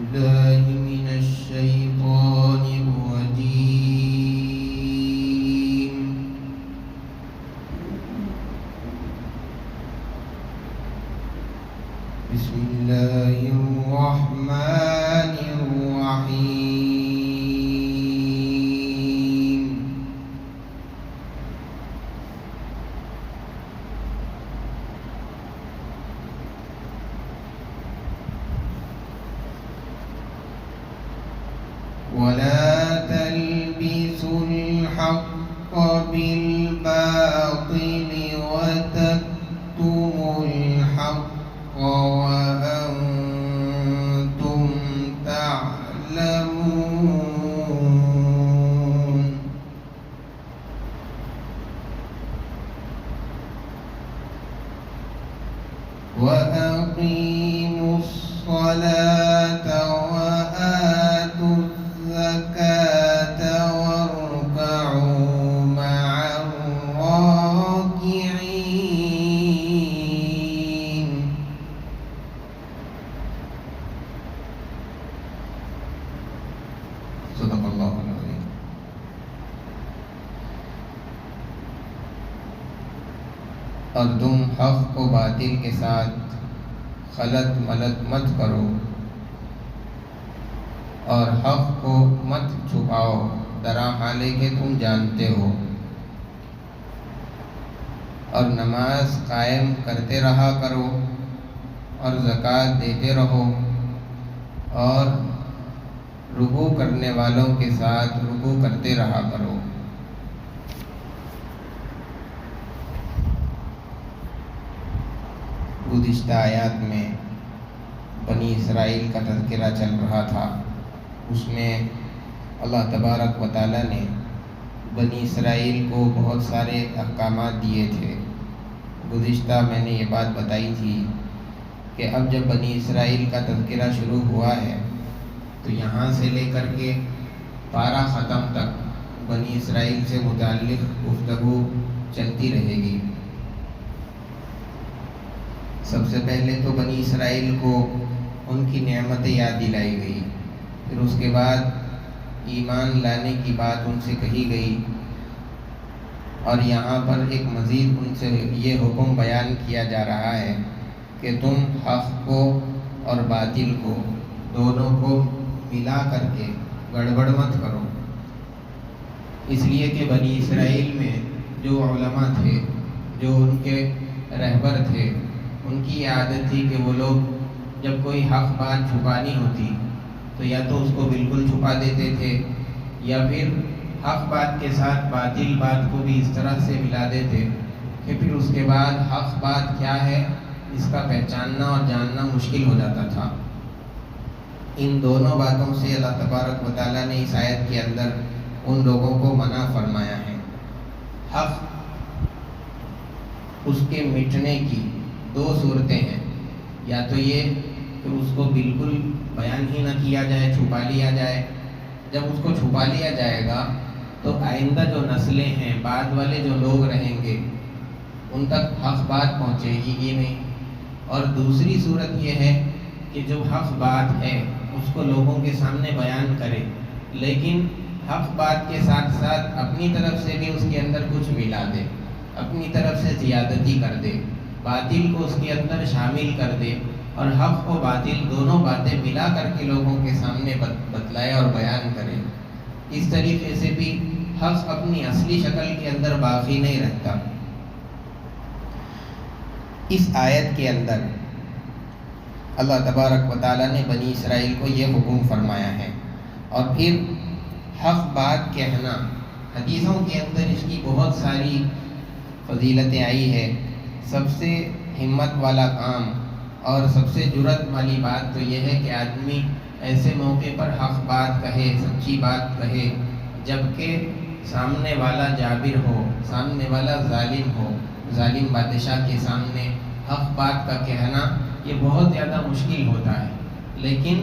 بالله من الشيطان الرجيم. بسم الله الرحمن الرحيم. ولا تلبسوا الحق بالباطل وتكتموا الحق وأنتم تعلمون. وأقيموا الصلاة وآتوا الزكاة واركعوا مع الراكعين. صدق اللہ العظیم. اور تم حق و باطل کے ساتھ خلط ملط مت کرو اور حق کو مت چھپاؤ درا حالے کہ تم جانتے ہو، اور نماز قائم کرتے رہا کرو اور زکوٰۃ دیتے رہو اور رکوع کرنے والوں کے ساتھ رکوع کرتے رہا کرو. گزشتہ آیات میں بنی اسرائیل کا تذکرہ چل رہا تھا. اس میں اللہ تبارک و تعالیٰ نے بنی اسرائیل کو بہت سارے احکامات دیے تھے. گزشتہ میں نے یہ بات بتائی تھی کہ اب جب بنی اسرائیل کا تذکرہ شروع ہوا ہے تو یہاں سے لے کر کے پارہ ختم تک بنی اسرائیل سے متعلق گفتگو چلتی رہے گی. سب سے پہلے تو بنی اسرائیل کو ان کی نعمتیں یاد دلائی گئی، پھر اس کے بعد ایمان لانے کی بات ان سے کہی گئی، اور یہاں پر ایک مزید ان سے یہ حکم بیان کیا جا رہا ہے کہ تم حق کو اور باطل کو دونوں کو ملا کر کے گڑبڑ مت کرو. اس لیے کہ بنی اسرائیل میں جو علماء تھے، جو ان کے رہبر تھے، ان کی یہ عادت تھی کہ وہ لوگ جب کوئی حق بات چھپانی ہوتی تو یا تو اس کو بالکل چھپا دیتے تھے یا پھر حق بات کے ساتھ باطل بات کو بھی اس طرح سے ملا دیتے کہ پھر اس کے بعد حق بات کیا ہے اس کا پہچاننا اور جاننا مشکل ہو جاتا تھا. ان دونوں باتوں سے اللہ تبارک و تعالیٰ نے اس آیت کے اندر ان لوگوں کو منع فرمایا ہے. حق اس کے مٹنے کی دو صورتیں ہیں، یا تو یہ کہ اس کو بالکل بیان ہی نہ کیا جائے، چھپا لیا جائے. جب اس کو چھپا لیا جائے گا تو آئندہ جو نسلیں ہیں، بعد والے جو لوگ رہیں گے، ان تک حق بات پہنچے گی ہی نہیں. اور دوسری صورت یہ ہے کہ جو حق بات ہے اس کو لوگوں کے سامنے بیان کرے، لیکن حق بات کے ساتھ ساتھ اپنی طرف سے بھی اس کے اندر کچھ ملا دے، اپنی طرف سے زیادتی کر دے، باطل کو اس کے اندر شامل کر دے، اور حق و باطل دونوں باتیں ملا کر کے لوگوں کے سامنے بتلائے اور بیان کرے. اس طریقے سے بھی حق اپنی اصلی شکل کے اندر باقی نہیں رہتا. اس آیت کے اندر اللہ تبارک و تعالیٰ نے بنی اسرائیل کو یہ حکم فرمایا ہے. اور پھر حق بات کہنا، حدیثوں کے اندر اس کی بہت ساری فضیلتیں آئی ہے. سب سے ہمت والا کام اور سب سے جرأت والی بات تو یہ ہے کہ آدمی ایسے موقع پر حق بات کہے، سچی بات کہے، جبکہ سامنے والا جابر ہو، سامنے والا ظالم ہو. ظالم بادشاہ کے سامنے حق بات کا کہنا یہ بہت زیادہ مشکل ہوتا ہے، لیکن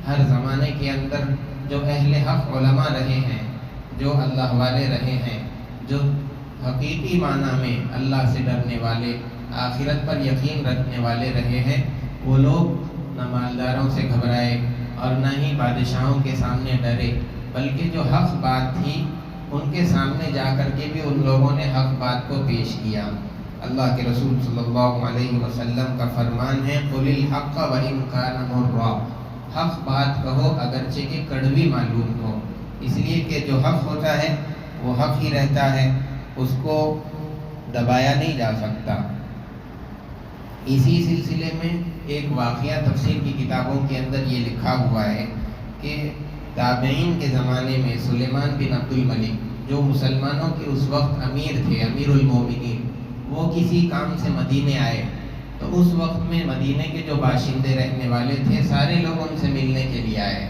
ہر زمانے کے اندر جو اہل حق علماء رہے ہیں، جو اللہ والے رہے ہیں، جو حقیقی معنی میں اللہ سے ڈرنے والے، آخرت پر یقین رکھنے والے رہے ہیں، وہ لوگ نہ مالداروں سے گھبرائے اور نہ ہی بادشاہوں کے سامنے ڈرے، بلکہ جو حق بات تھی ان کے سامنے جا کر کے بھی ان لوگوں نے حق بات کو پیش کیا۔ اللہ کے رسول صلی اللہ علیہ وسلم کا فرمان ہے قُلِ الْحَقَّ وَإِنْ كَانَ مُرًّا، حق بات کہو اگرچہ کہ کڑوی معلوم ہو، اس لیے کہ جو حق ہوتا ہے وہ حق ہی رہتا ہے، اس کو دبایا نہیں جا سکتا۔ اسی سلسلے میں ایک واقعہ تفسیر کی کتابوں کے اندر یہ لکھا ہوا ہے کہ تابعین کے زمانے میں سلیمان بن عبد الملک جو مسلمانوں کے اس وقت امیر تھے، امیر المومنین، وہ کسی کام سے مدینے آئے تو اس وقت میں مدینے کے جو باشندے رہنے والے تھے سارے لوگ ان سے ملنے کے لیے آئے۔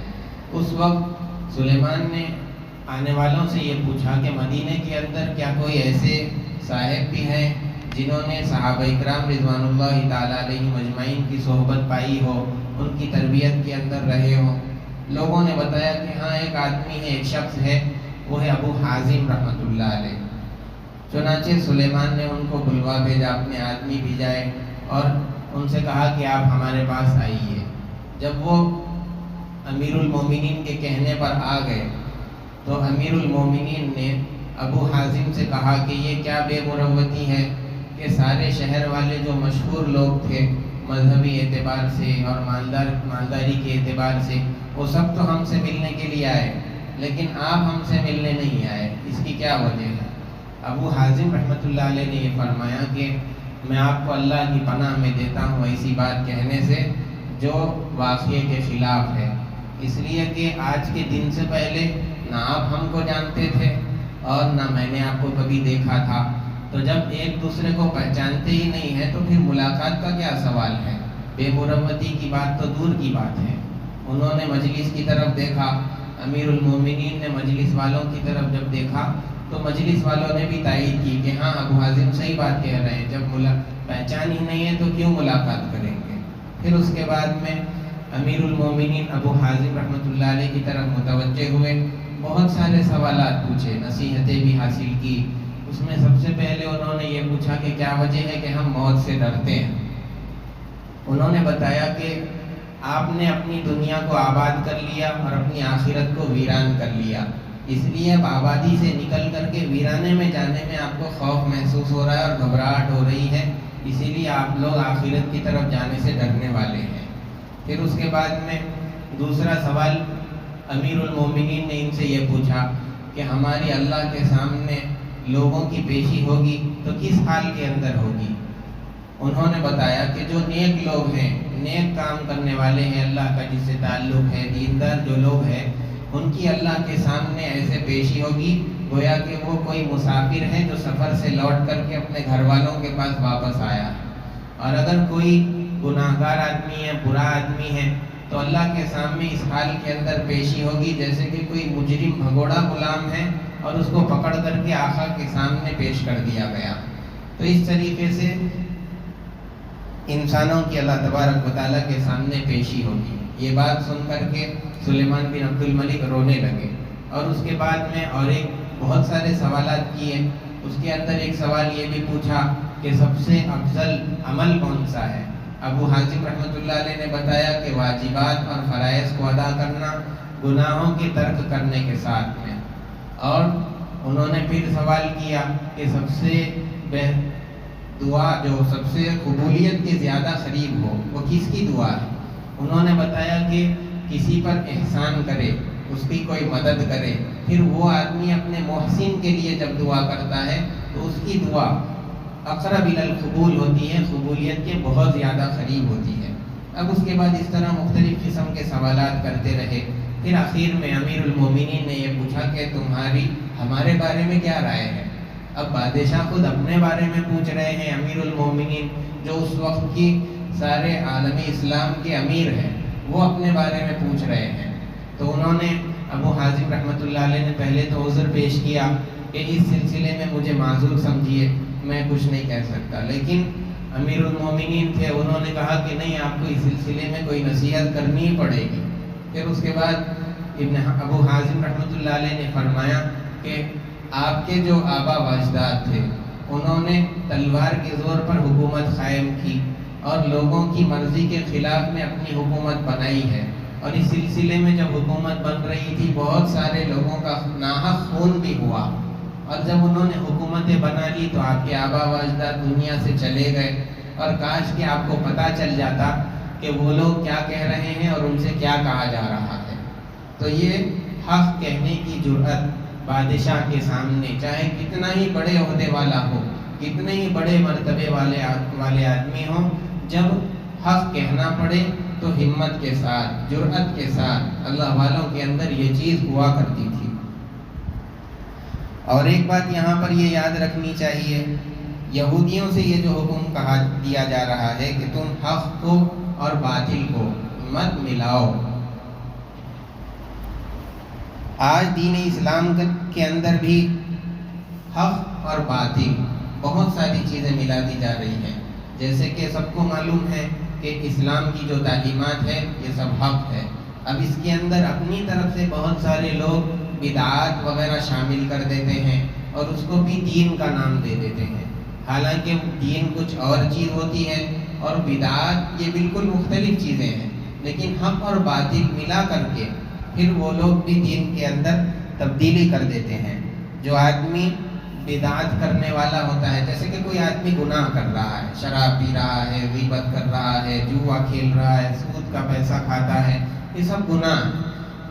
اس وقت سلیمان نے آنے والوں سے یہ پوچھا کہ مدینے کے اندر کیا کوئی ایسے صاحب بھی ہیں جنہوں نے صحابہ اکرام رضوان اللہ تعالیٰ علیہ مجمعین کی صحبت پائی ہو، ان کی تربیت کے اندر رہے ہوں؟ لوگوں نے بتایا کہ ہاں ایک آدمی ہے، ایک شخص ہے، وہ ہے ابو حازم رحمۃ اللہ علیہ۔ چنانچہ سلیمان نے ان کو بلوا بھیجا، اپنے آدمی بھیجائے اور ان سے کہا کہ آپ ہمارے پاس آئیے۔ جب وہ امیر المومنین کے کہنے پر آ گئے تو امیر المومنین نے ابو حازم سے کہا کہ یہ کیا بے مروتی ہے کہ سارے شہر والے جو مشہور لوگ تھے مذہبی اعتبار سے اور مالداری کے اعتبار سے، وہ سب تو ہم سے ملنے کے لیے آئے، لیکن آپ ہم سے ملنے نہیں آئے، اس کی کیا وجہ ہے؟ ابو حازم رحمۃ اللہ علیہ نے یہ فرمایا کہ میں آپ کو اللہ کی پناہ میں دیتا ہوں ایسی بات کہنے سے جو واقعے کے خلاف ہے، اس لیے کہ آج کے دن سے پہلے نہ آپ ہم کو جانتے تھے اور نہ میں نے آپ کو کبھی دیکھا تھا، تو جب ایک دوسرے کو پہچانتے ہی نہیں ہیں تو پھر ملاقات کا کیا سوال ہے؟ بے مروتی کی بات تو دور کی بات ہے۔ انہوں نے مجلس کی طرف دیکھا، امیر المومنین نے مجلس والوں کی طرف جب دیکھا تو مجلس والوں نے بھی تائید کی کہ ہاں ابو حازم صحیح بات کہہ رہے ہیں، جب پہچان ہی نہیں ہے تو کیوں ملاقات کریں گے؟ پھر اس کے بعد میں امیر المومنین ابو حازم رحمۃ اللہ علیہ کی طرف متوجہ ہوئے، بہت سارے سوالات پوچھے، نصیحتیں بھی حاصل کی۔ اس میں سب سے پہلے انہوں نے یہ پوچھا کہ کیا وجہ ہے کہ ہم موت سے ڈرتے ہیں؟ انہوں نے بتایا کہ آپ نے اپنی دنیا کو آباد کر لیا اور اپنی آخرت کو ویران کر لیا، اس لیے اب آبادی سے نکل کر کے ویرانے میں جانے میں آپ کو خوف محسوس ہو رہا ہے اور گھبراہٹ ہو رہی ہے، اسی لیے آپ لوگ آخرت کی طرف جانے سے ڈرنے والے ہیں۔ پھر اس کے بعد میں دوسرا سوال امیر المومنین نے ان سے یہ پوچھا کہ ہماری اللہ کے سامنے لوگوں کی پیشی ہوگی تو کس حال کے اندر ہوگی؟ انہوں نے بتایا کہ جو نیک لوگ ہیں، نیک کام کرنے والے ہیں، اللہ کا جس سے تعلق ہے، دیندار جو لوگ ہیں، ان کی اللہ کے سامنے ایسے پیشی ہوگی گویا کہ وہ کوئی مسافر ہے جو سفر سے لوٹ کر کے اپنے گھر والوں کے پاس واپس آیا ہے، اور اگر کوئی گناہگار آدمی ہے، برا آدمی ہے، تو اللہ کے سامنے اس حال کے اندر پیشی ہوگی جیسے کہ کوئی مجرم بھگوڑا غلام ہے اور اس کو پکڑ کر کے آقا کے سامنے پیش کر دیا گیا۔ تو اس طریقے سے انسانوں کی اللہ تبارک و تعالیٰ کے سامنے پیشی ہوگی۔ یہ بات سن کر کے سلیمان بن عبد الملک رونے لگے، اور اس کے بعد میں اور ایک بہت سارے سوالات کیے۔ اس کے اندر ایک سوال یہ بھی پوچھا کہ سب سے افضل عمل کون سا ہے؟ ابو حازم رحمۃ اللہ علیہ نے بتایا کہ واجبات اور فرائض کو ادا کرنا گناہوں کے ترک کرنے کے ساتھ میں۔ اور انہوں نے پھر سوال کیا کہ سب سے دعا جو سب سے قبولیت کے زیادہ قریب ہو وہ کس کی دعا ہے؟ انہوں نے بتایا کہ کسی پر احسان کرے، اس کی کوئی مدد کرے، پھر وہ آدمی اپنے محسن کے لیے جب دعا کرتا ہے تو اس کی دعا اقرب الی القبول ہوتی ہے، قبولیت کے بہت زیادہ قریب ہوتی ہے۔ اب اس کے بعد اس طرح مختلف قسم کے سوالات کرتے رہے۔ پھر آخر میں امیر المومنین نے یہ پوچھا کہ تمہاری ہمارے بارے میں کیا رائے ہے؟ اب بادشاہ خود اپنے بارے میں پوچھ رہے ہیں، امیر المومنین جو اس وقت کی سارے عالم اسلام کے امیر ہیں وہ اپنے بارے میں پوچھ رہے ہیں۔ تو انہوں نے ابو حازم رحمۃ اللہ علیہ نے پہلے تو عذر پیش کیا کہ اس سلسلے میں مجھے معذور سمجھیے، میں کچھ نہیں کہہ سکتا، لیکن امیر المومنین تھے، انہوں نے کہا کہ نہیں، آپ کو اس سلسلے میں کوئی نصیحت کرنی ہی پڑے گی۔ پھر اس کے بعد ابو حازم رحمۃ اللہ علیہ نے فرمایا کہ آپ کے جو آبا و اجداد تھے انہوں نے تلوار کے زور پر حکومت قائم کی، اور لوگوں کی مرضی کے خلاف میں اپنی حکومت بنائی ہے، اور اس سلسلے میں جب حکومت بن رہی تھی بہت سارے لوگوں کا ناحق خون بھی ہوا، اور جب انہوں نے حکومتیں بنا لی تو آپ کے آبا و اجداد دنیا سے چلے گئے، اور کاش کہ آپ کو پتہ چل جاتا کہ وہ لوگ کیا کہہ رہے ہیں اور ان سے کیا کہا جا رہا ہے۔ تو یہ حق کہنے کی جرأت بادشاہ کے سامنے، چاہے کتنا ہی بڑے عہدے والا ہو، کتنے ہی بڑے مرتبے والے آدمی ہوں، جب حق کہنا پڑے تو ہمت کے ساتھ، جرأت کے ساتھ اللہ والوں کے اندر یہ چیز ہوا کرتی تھی۔ اور ایک بات یہاں پر یہ یاد رکھنی چاہیے، یہودیوں سے یہ جو حکم کہا دیا جا رہا ہے کہ تم حق کو اور باطل کو مت ملاؤ، آج دین اسلام کے اندر بھی حق اور باطل بہت ساری چیزیں ملا دی جا رہی ہیں۔ جیسے کہ سب کو معلوم ہے کہ اسلام کی جو تعلیمات ہے یہ سب حق ہے، اب اس کے اندر اپنی طرف سے بہت سارے لوگ بدعات وغیرہ شامل کر دیتے ہیں اور اس کو بھی دین کا نام دے دیتے ہیں، حالانکہ دین کچھ اور چیز ہوتی ہے اور بدعات یہ بالکل مختلف چیزیں ہیں، لیکن حق اور باطل ملا کر کے پھر وہ لوگ بھی دین کے اندر تبدیلی کر دیتے ہیں۔ جو آدمی بدعات کرنے والا ہوتا ہے، جیسے کہ کوئی آدمی گناہ کر رہا ہے، شراب پی رہا ہے، غیبت کر رہا ہے، جوا کھیل رہا ہے، سود کا پیسہ کھاتا ہے، یہ سب گناہ ہے،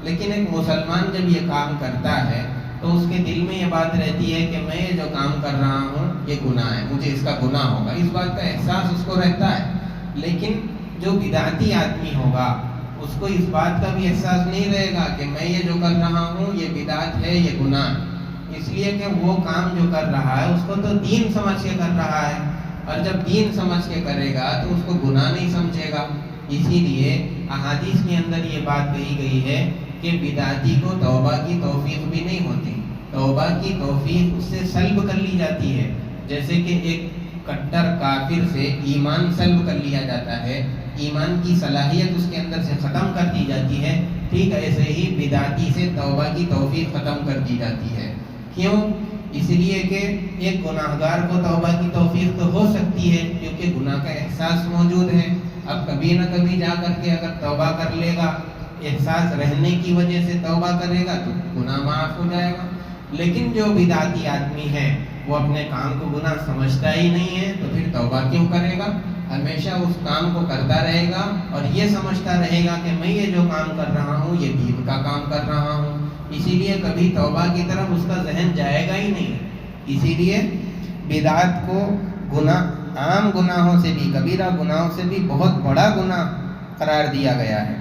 لیکن ایک مسلمان جب یہ کام کرتا ہے تو اس کے دل میں یہ بات رہتی ہے کہ میں یہ جو کام کر رہا ہوں یہ گناہ ہے، مجھے اس کا گناہ ہوگا، اس بات کا احساس اس کو رہتا ہے۔ لیکن جو بدعتی آدمی ہوگا اس کو اس بات کا بھی احساس نہیں رہے گا کہ میں یہ جو کر رہا ہوں یہ بدعت ہے، یہ گناہ ہے، اس لیے کہ وہ کام جو کر رہا ہے اس کو تو دین سمجھ کے کر رہا ہے، اور جب دین سمجھ کے کرے گا تو اس کو گناہ نہیں سمجھے گا۔ اسی لیے احادیث کے اندر یہ بات کہی گئی ہے کہ بدعتی کو توبہ کی توفیق بھی نہیں ہوتی، توبہ کی توفیق اس سے سلب کر لی جاتی ہے، جیسے کہ ایک کٹر کافر سے ایمان سلب کر لیا جاتا ہے، ایمان کی صلاحیت اس کے اندر سے ختم کر دی جاتی ہے، ٹھیک ایسے ہی بدعتی سے توبہ کی توفیق ختم کر دی جاتی ہے۔ کیوں؟ اس لیے کہ ایک گناہگار کو توبہ کی توفیق تو ہو سکتی ہے کیونکہ گناہ کا احساس موجود ہے، اب کبھی نہ کبھی جا کر کے اگر توبہ کر لے گا، احساس رہنے کی وجہ سے توبہ کرے گا تو گناہ معاف ہو جائے گا۔ لیکن جو بدعتی آدمی ہے وہ اپنے کام کو گناہ سمجھتا ہی نہیں ہے تو پھر توبہ کیوں کرے گا؟ ہمیشہ اس کام کو کرتا رہے گا اور یہ سمجھتا رہے گا کہ میں یہ جو کام کر رہا ہوں یہ دین کا کام کر رہا ہوں، اسی لیے کبھی توبہ کی طرف اس کا ذہن جائے گا ہی نہیں۔ اسی لیے بدعات کو گناہ، عام گناہوں سے بھی، کبیرہ گناہوں سے بھی بہت بڑا گناہ قرار دیا گیا ہے۔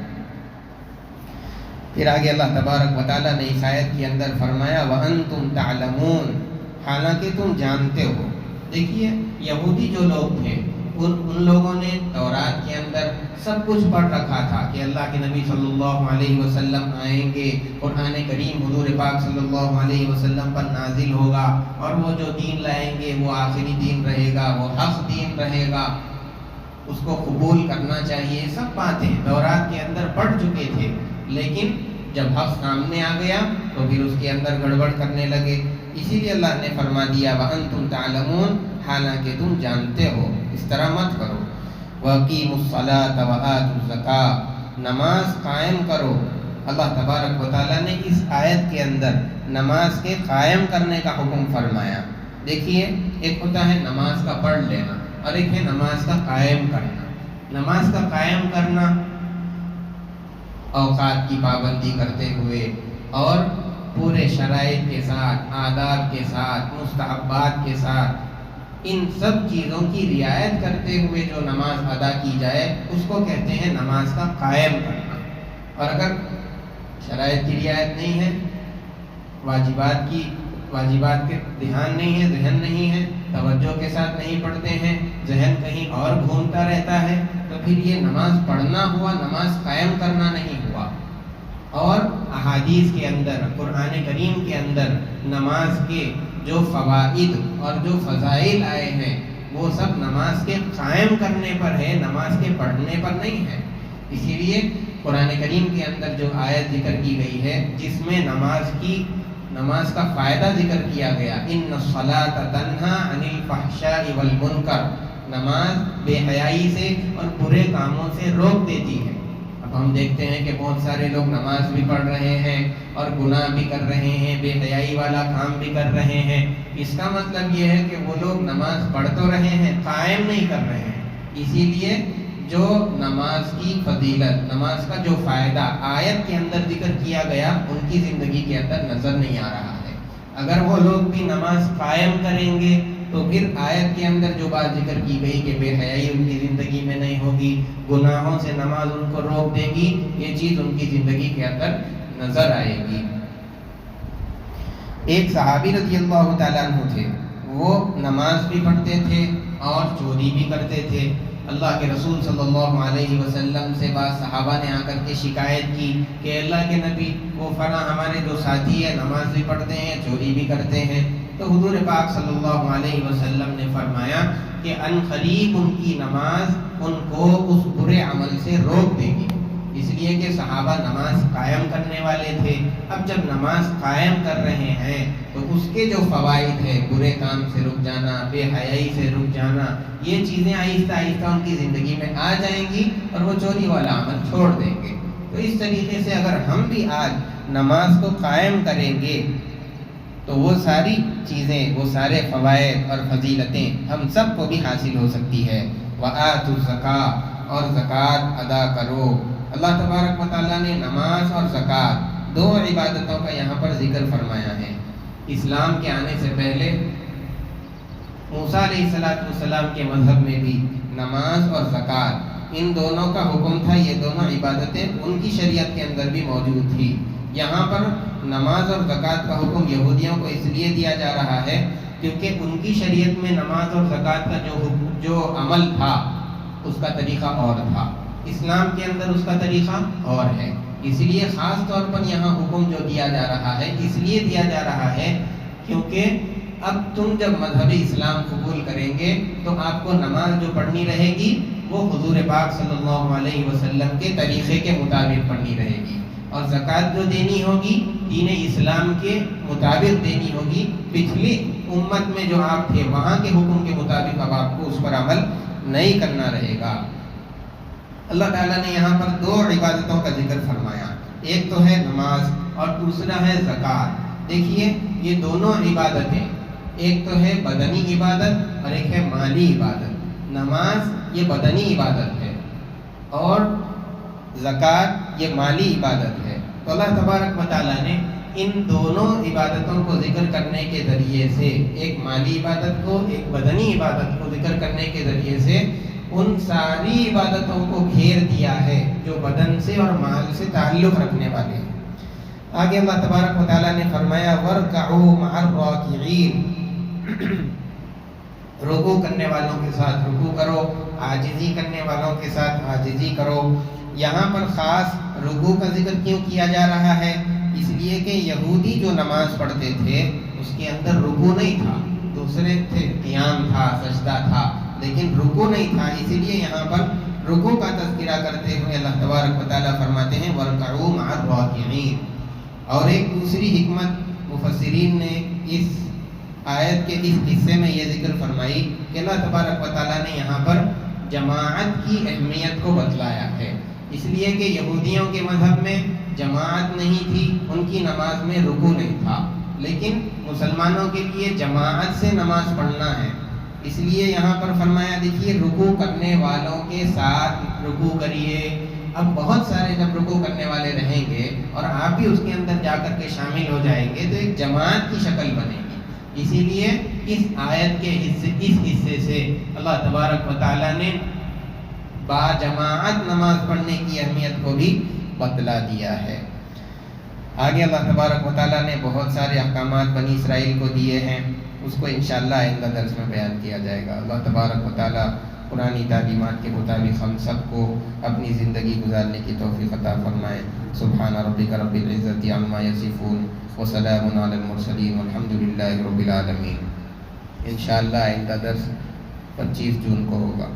پھر آگے اللہ تبارک و تعالیٰ نے اس آیت کے اندر فرمایا وَأَنْتُمْ تَعْلَمُونَ، حالانکہ تم جانتے ہو۔ دیکھیے یہودی جو لوگ تھے ان لوگوں نے تورات کے اندر سب کچھ پڑھ رکھا تھا کہ اللہ کے نبی صلی اللہ علیہ وسلم آئیں گے، قرآن کریم حضور پاک صلی اللہ علیہ وسلم پر نازل ہوگا اور وہ جو دین لائیں گے وہ آخری دین رہے گا، وہ حق دین رہے گا، اس کو قبول کرنا چاہیے، سب باتیں تورات کے اندر پڑھ چکے تھے۔ لیکن جب حق سامنے آ گیا تو پھر اس کے اندر گڑبڑ کرنے لگے، اسی لیے اللہ نے فرما دیا وَأَنْتُمْ تَعْلَمُونَ، حالانکہ تم جانتے ہو، اس طرح مت کرو۔ وَأَقِيمُوا الصَّلَاةَ وَآتُوا الزَّكَاةَ، نماز قائم کرو۔ اللہ تبارک و تعالیٰ نے اس آیت کے اندر نماز کے قائم کرنے کا حکم فرمایا۔ دیکھیے ایک ہوتا ہے نماز کا پڑھ لینا اور ایک ہے نماز کا قائم کرنا۔ نماز کا قائم کرنا اوقات کی پابندی کرتے ہوئے اور پورے شرائط کے ساتھ، آداب کے ساتھ، مستحبات کے ساتھ، ان سب چیزوں کی رعایت کرتے ہوئے جو نماز ادا کی جائے اس کو کہتے ہیں نماز کا قائم کرنا۔ اور اگر شرائط کی رعایت نہیں ہے، واجبات کے دھیان نہیں ہے، ذہن نہیں ہے، توجہ کے ساتھ نہیں پڑھتے ہیں، ذہن کہیں اور گھومتا رہتا ہے، تو پھر یہ نماز پڑھنا ہوا، نماز قائم کرنا نہیں ہوا۔ اور احادیث کے اندر، قرآن کریم کے اندر نماز کے جو فوائد اور جو فضائل آئے ہیں وہ سب نماز کے قائم کرنے پر ہے، نماز کے پڑھنے پر نہیں ہے۔ اسی لیے قرآن کریم کے اندر جو آیت ذکر کی گئی ہے جس میں نماز کا فائدہ ذکر کیا گیا، ان الصلاۃ تنہی عن الفحشاء والمنکر، نماز بے حیائی سے اور برے کاموں سے روک دیتی ہے۔ اب ہم دیکھتے ہیں کہ بہت سارے لوگ نماز بھی پڑھ رہے ہیں اور گناہ بھی کر رہے ہیں، بے حیائی والا کام بھی کر رہے ہیں۔ اس کا مطلب یہ ہے کہ وہ لوگ نماز پڑھ تو رہے ہیں، قائم نہیں کر رہے ہیں۔ اسی لیے جو نماز کی فضیلت، نماز کا جو فائدہ آیت کے اندر ذکر کیا گیا، ان کی زندگی کے اندر نظر نہیں آ رہا ہے۔ اگر وہ لوگ بھی نماز قائم کریں گے تو پھر آیت کے اندر جو بات ذکر کی گئی کہ بے حیائی ان کی زندگی میں نہیں ہوگی، گناہوں سے نماز ان کو روک دے گی، یہ چیز ان کی زندگی کے اندر نظر آئے گی۔ ایک صحابی رضی اللہ تعالیٰ عنہ تھے، وہ نماز بھی پڑھتے تھے اور چوری بھی کرتے تھے۔ اللہ کے رسول صلی اللہ علیہ وسلم سے بعض صحابہ نے آ کر کے شکایت کی کہ اللہ کے نبی، وہ فلاں ہمارے جو ساتھی ہے نماز بھی پڑھتے ہیں، چوری بھی کرتے ہیں۔ تو حضور پاک صلی اللہ علیہ وسلم نے فرمایا کہ ان قریب ان کی نماز ان کو اس برے عمل سے روک دے گی، اس لیے کہ صحابہ نماز قائم کرنے والے تھے۔ اب جب نماز قائم کر رہے ہیں تو اس کے جو فوائد ہیں، برے کام سے رک جانا، بے حیائی سے رک جانا، یہ چیزیں آہستہ آہستہ ان کی زندگی میں آ جائیں گی اور وہ چوری والا عمل چھوڑ دیں گے۔ تو اس طریقے سے اگر ہم بھی آج نماز کو قائم کریں گے تو وہ ساری چیزیں، وہ سارے فوائد اور فضیلتیں ہم سب کو بھی حاصل ہو سکتی ہے۔ وَآتُوا الزَّکَاۃَ، اور زکوٰۃ ادا کرو۔ اللہ تبارک و تعالیٰ نے نماز اور زکوٰۃ دو عبادتوں کا یہاں پر ذکر فرمایا ہے۔ اسلام کے آنے سے پہلے موسیٰ علیہ السلام کے مذہب میں بھی نماز اور زکوٰۃ، ان دونوں کا حکم تھا، یہ دونوں عبادتیں ان کی شریعت کے اندر بھی موجود تھی۔ یہاں پر نماز اور زکوٰۃ کا حکم یہودیوں کو اس لیے دیا جا رہا ہے کیونکہ ان کی شریعت میں نماز اور زکوٰۃ کا جو عمل تھا اس کا طریقہ اور تھا، اسلام کے اندر اس کا طریقہ اور ہے۔ اس لیے خاص طور پر یہاں حکم جو دیا جا رہا ہے، اس لیے دیا جا رہا ہے کیونکہ اب تم جب مذہب اسلام قبول کریں گے تو آپ کو نماز جو پڑھنی رہے گی وہ حضور پاک صلی اللہ علیہ وسلم کے طریقے کے مطابق پڑھنی رہے گی، اور زکوٰۃ جو دینی ہوگی دین اسلام کے مطابق دینی ہوگی۔ پچھلی امت میں جو آپ تھے وہاں کے حکم کے مطابق اب آپ کو اس پر عمل نہیں کرنا رہے گا۔ اللہ تعالیٰ نے یہاں پر دو عبادتوں کا ذکر فرمایا، ایک تو ہے نماز اور دوسرا ہے زکوٰۃ۔ دیکھیے یہ دونوں عبادتیں، ایک تو ہے بدنی عبادت اور ایک ہے مالی عبادت۔ نماز یہ بدنی عبادت ہے اور زکوٰۃ یہ مالی عبادت ہے۔ تو اللہ تبارک و تعالیٰ نے ان دونوں عبادتوں کو ذکر کرنے کے ذریعے سے، ایک مالی عبادت کو ایک بدنی عبادت کو ذکر کرنے کے ذریعے سے ان ساری عبادتوں کو گھیر دیا ہے جو بدن سے اور مال سے تعلق رکھنے والے ہیں۔ آگے اللہ تبارک و تعالیٰ نے فرمایا وَارْكَعُوا مَعَ الرَّاكِعِينَ، رکوع کرنے والوں کے ساتھ رکوع کرو، عاجزی کرنے والوں کے ساتھ عاجزی کرو۔ یہاں پر خاص رکوع کا ذکر کیوں کیا جا رہا ہے؟ اس لیے کہ یہودی جو نماز پڑھتے تھے اس کے اندر رکوع نہیں تھا، دوسرے تھے قیام تھا، سجدہ تھا، لیکن رکوع نہیں تھا۔ اسی لیے یہاں پر رکوع کا تذکرہ کرتے ہوئے اللہ تبارک و تعالیٰ فرماتے ہیں وَارْكَعُوا مَعَ الرَّاكِعِينَ۔ اور ایک دوسری حکمت مفسرین نے اس آیت کے اس حصے میں یہ ذکر فرمائی کہ اللہ تبارک و تعالیٰ نے یہاں پر جماعت کی اہمیت کو بتلایا ہے، اس لیے کہ یہودیوں کے مذہب میں جماعت نہیں تھی، ان کی نماز میں رکوع نہیں تھا، لیکن مسلمانوں کے لیے جماعت سے نماز پڑھنا ہے، اس لیے یہاں پر فرمایا دیکھیے رکوع کرنے والوں کے ساتھ رکوع کریے۔ اب بہت سارے جب رکوع کرنے والے رہیں گے اور آپ بھی اس کے اندر جا کر کے شامل ہو جائیں گے تو ایک جماعت کی شکل بنے گی۔ اسی لیے اس آیت کے اس حصے سے اللہ تبارک و تعالیٰ نے با جماعت نماز پڑھنے کی اہمیت کو بھی بتلا دیا ہے۔ آگے اللہ تبارک و تعالیٰ نے بہت سارے احکامات بنی اسرائیل کو دیے ہیں، اس کو انشاءاللہ آئندہ درس میں بیان کیا جائے گا۔ اللہ تبارک و تعالیٰ قرآنی تعلیمات کے مطابق ہم سب کو اپنی زندگی گزارنے کی توفیق عطا فرمائے۔ سبحان ربک رب العزت عما یصفون وسلام علی المرسلین والحمد للہ رب العالمین۔ انشاءاللہ آئندہ درس 25 جون کو ہوگا۔